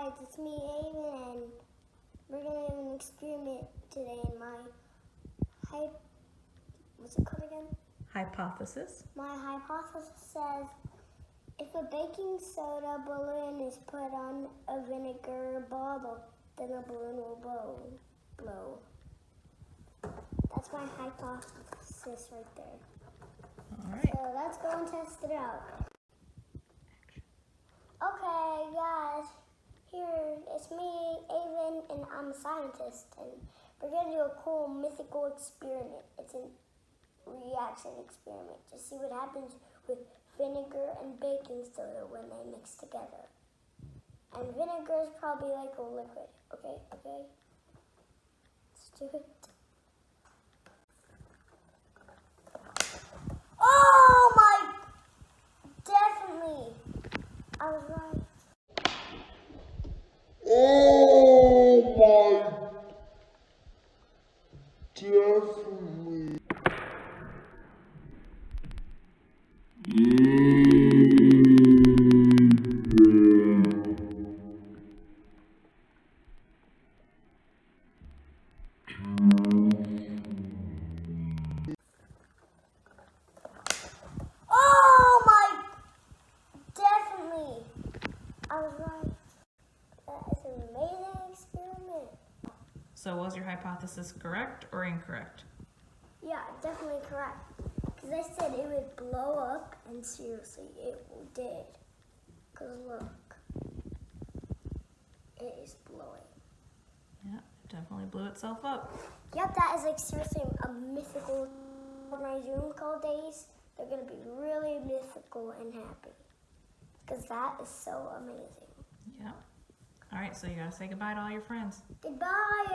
guys, it's me, Aven, and we're gonna have an experiment today in my what's it called again? Hypothesis. My hypothesis says if a baking soda balloon is put on a vinegar bottle, then the balloon will blow. That's my hypothesis right there. All right. So let's go and test it out. Okay, guys, here it's me, Aven, and I'm a scientist, and we're gonna do a cool mythical experiment. It's a reaction experiment to see what happens with vinegar and baking soda when they mix together. And vinegar is probably like a liquid. Okay, let's do it. Oh my! Definitely, I was right. Oh my, definitely. Oh my! Definitely, I was right. That is an amazing experiment. So was your hypothesis correct or incorrect? Yeah, definitely correct. Because I said it would blow up, and seriously, it did. Because look, it is blowing. Yeah, it definitely blew itself up. Yep, that is like seriously a mythical. For my Zoom call days, they're going to be really mythical and happy. Because that is so amazing. Yeah. All right, so you gotta say goodbye to all your friends. Goodbye,